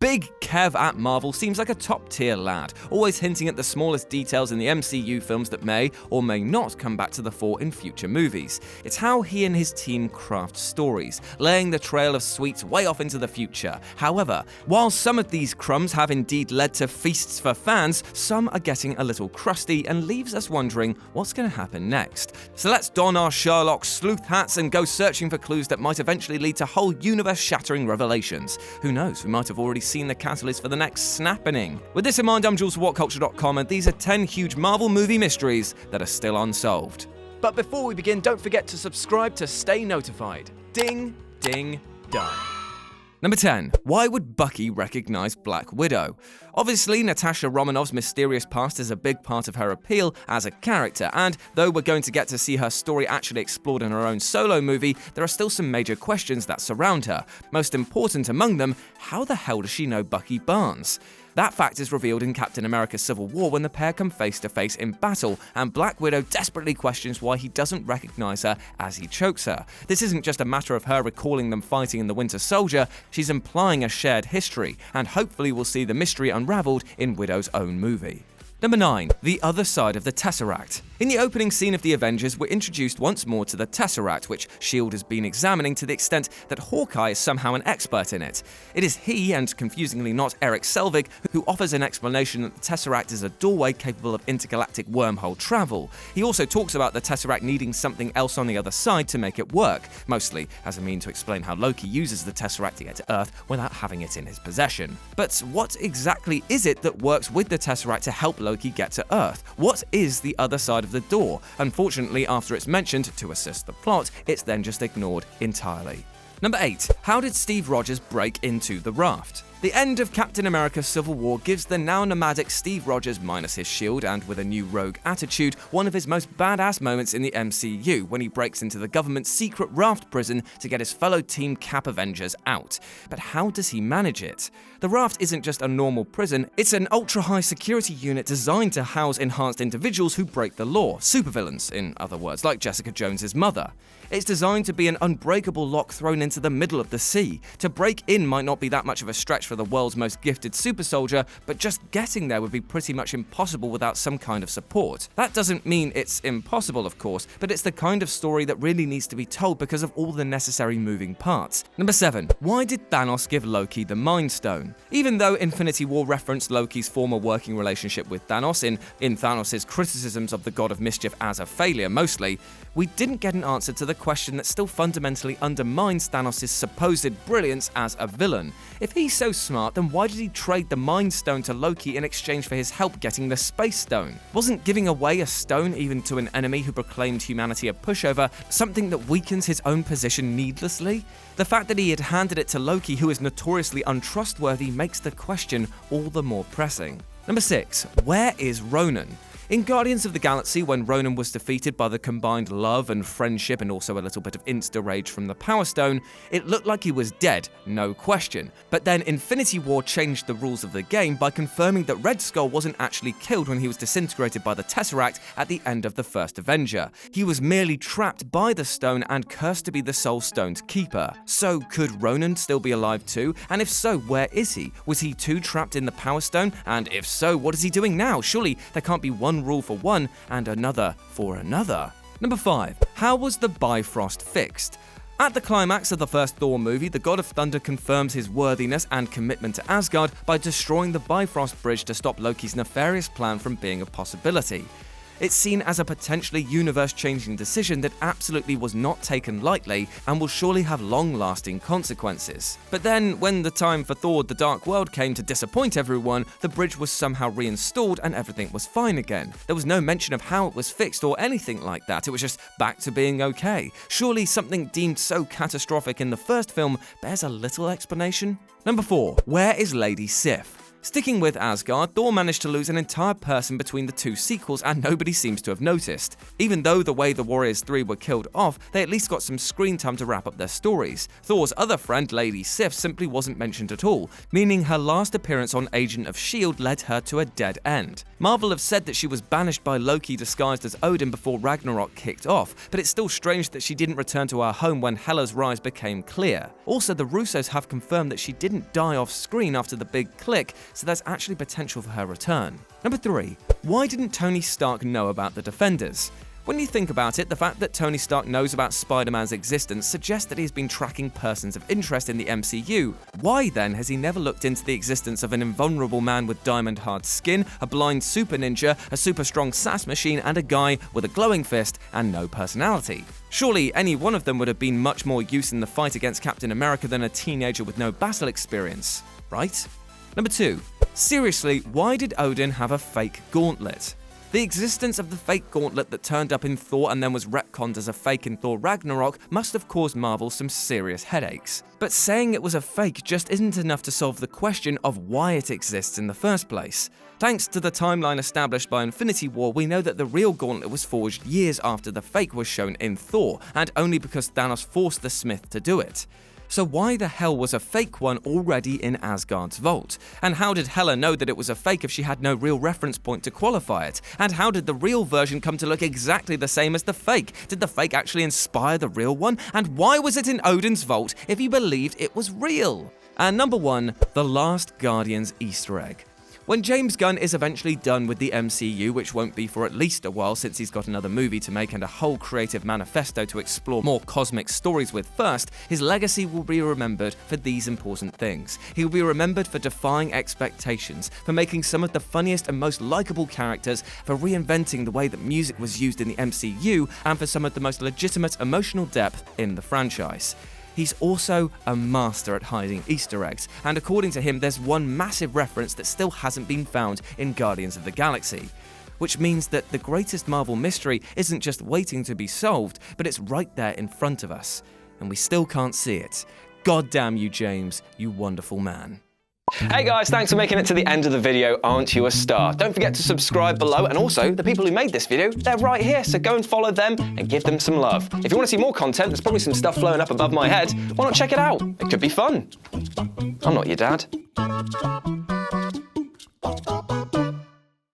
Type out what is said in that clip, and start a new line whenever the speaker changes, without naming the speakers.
Big Kev at Marvel seems like a top-tier lad, always hinting at the smallest details in the MCU films that may or may not come back to the fore in future movies. It's how he and his team craft stories, laying the trail of sweets way off into the future. However, while some of these crumbs have indeed led to feasts for fans, some are getting a little crusty and leaves us wondering what's going to happen next. So let's don our Sherlock sleuth hats and go searching for clues that might eventually lead to whole universe-shattering revelations. Who knows, we might have already seen the catalyst for the next snappening. With this in mind, I'm Jules from WhatCulture.com, and these are 10 huge Marvel movie mysteries that are still unsolved. But before we begin, don't forget to subscribe to stay notified. Ding, ding, done. Number 10. Why would Bucky recognize Black Widow? Obviously, Natasha Romanoff's mysterious past is a big part of her appeal as a character, and though we're going to get to see her story actually explored in her own solo movie, there are still some major questions that surround her. Most important among them, how the hell does she know Bucky Barnes? That fact is revealed in Captain America: Civil War when the pair come face to face in battle, and Black Widow desperately questions why he doesn't recognize her as he chokes her. This isn't just a matter of her recalling them fighting in the Winter Soldier, she's implying a shared history, and hopefully we'll see the mystery unraveled in Widow's own movie. Number 9. The other side of the Tesseract. In the opening scene of the Avengers, we're introduced once more to the Tesseract, which S.H.I.E.L.D. has been examining to the extent that Hawkeye is somehow an expert in it. It is he, and confusingly not Eric Selvig, who offers an explanation that the Tesseract is a doorway capable of intergalactic wormhole travel. He also talks about the Tesseract needing something else on the other side to make it work, mostly as a mean to explain how Loki uses the Tesseract to get to Earth without having it in his possession. But what exactly is it that works with the Tesseract to help Loki get to Earth? What is the other side of the door? Unfortunately, after it's mentioned to assist the plot, it's then just ignored entirely. Number 8. How did Steve Rogers break into the raft? The end of Captain America: Civil War gives the now nomadic Steve Rogers minus his shield and with a new rogue attitude one of his most badass moments in the MCU when he breaks into the government's secret raft prison to get his fellow Team Cap Avengers out. But how does he manage it? The raft isn't just a normal prison, it's an ultra-high security unit designed to house enhanced individuals who break the law, supervillains in other words, like Jessica Jones's mother. It's designed to be an unbreakable lock thrown into the middle of the sea. To break in might not be that much of a stretch for the world's most gifted super soldier, but just getting there would be pretty much impossible without some kind of support. That doesn't mean it's impossible, of course, but it's the kind of story that really needs to be told because of all the necessary moving parts. Number 7. Why did Thanos give Loki the Mind Stone? Even though Infinity War referenced Loki's former working relationship with Thanos in Thanos' criticisms of the God of Mischief as a failure mostly, we didn't get an answer to the question that still fundamentally undermines Thanos' supposed brilliance as a villain. If he's so smart, then why did he trade the Mind Stone to Loki in exchange for his help getting the Space Stone? Wasn't giving away a stone even to an enemy who proclaimed humanity a pushover something that weakens his own position needlessly? The fact that he had handed it to Loki, who is notoriously untrustworthy, makes the question all the more pressing. Number 6. Where is Ronan? In Guardians of the Galaxy, when Ronan was defeated by the combined love and friendship and also a little bit of insta-rage from the Power Stone, it looked like he was dead, no question. But then Infinity War changed the rules of the game by confirming that Red Skull wasn't actually killed when he was disintegrated by the Tesseract at the end of the first Avenger. He was merely trapped by the stone and cursed to be the Soul Stone's keeper. So could Ronan still be alive too? And if so, where is he? Was he too trapped in the Power Stone? And if so, what is he doing now? Surely there can't be one rule for one and another for another. Number 5. How was the Bifrost fixed? At the climax of the first Thor movie, the God of Thunder confirms his worthiness and commitment to Asgard by destroying the Bifrost Bridge to stop Loki's nefarious plan from being a possibility. It's seen as a potentially universe-changing decision that absolutely was not taken lightly and will surely have long-lasting consequences. But then, when the time for Thor: The Dark World came to disappoint everyone, the bridge was somehow reinstalled and everything was fine again. There was no mention of how it was fixed or anything like that, it was just back to being okay. Surely something deemed so catastrophic in the first film bears a little explanation? Number 4. Where is Lady Sif? Sticking with Asgard, Thor managed to lose an entire person between the two sequels and nobody seems to have noticed. Even though the way the Warriors 3 were killed off, they at least got some screen time to wrap up their stories. Thor's other friend, Lady Sif, simply wasn't mentioned at all, meaning her last appearance on Agent of S.H.I.E.L.D. led her to a dead end. Marvel have said that she was banished by Loki disguised as Odin before Ragnarok kicked off, but it's still strange that she didn't return to her home when Hela's rise became clear. Also, the Russos have confirmed that she didn't die off screen after the big click, so there's actually potential for her return. Number 3. Why didn't Tony Stark know about the Defenders? When you think about it, the fact that Tony Stark knows about Spider-Man's existence suggests that he's been tracking persons of interest in the MCU. Why then has he never looked into the existence of an invulnerable man with diamond-hard skin, a blind super ninja, a super strong SAS machine, and a guy with a glowing fist and no personality? Surely any one of them would have been much more use in the fight against Captain America than a teenager with no battle experience, right? Number 2. Seriously, why did Odin have a fake gauntlet? The existence of the fake gauntlet that turned up in Thor and then was retconned as a fake in Thor Ragnarok must have caused Marvel some serious headaches. But saying it was a fake just isn't enough to solve the question of why it exists in the first place. Thanks to the timeline established by Infinity War, we know that the real gauntlet was forged years after the fake was shown in Thor, and only because Thanos forced the Smith to do it. So why the hell was a fake one already in Asgard's vault? And how did Hela know that it was a fake if she had no real reference point to qualify it? And how did the real version come to look exactly the same as the fake? Did the fake actually inspire the real one? And why was it in Odin's vault if he believed it was real? And number 1, the Last Guardians Easter egg. When James Gunn is eventually done with the MCU, which won't be for at least a while since he's got another movie to make and a whole creative manifesto to explore more cosmic stories with first, his legacy will be remembered for these important things. He will be remembered for defying expectations, for making some of the funniest and most likable characters, for reinventing the way that music was used in the MCU, and for some of the most legitimate emotional depth in the franchise. He's also a master at hiding Easter eggs, and according to him, there's one massive reference that still hasn't been found in Guardians of the Galaxy. Which means that the greatest Marvel mystery isn't just waiting to be solved, but it's right there in front of us, and we still can't see it. God damn you, James, you wonderful man.
Hey guys, thanks for making it to the end of the video. Aren't you a star? Don't forget to subscribe below, and also the people who made this video, they're right here, so go and follow them and give them some love. If you want to see more content, there's probably some stuff flowing up above my head. Why not check it out? It could be fun. I'm not your dad.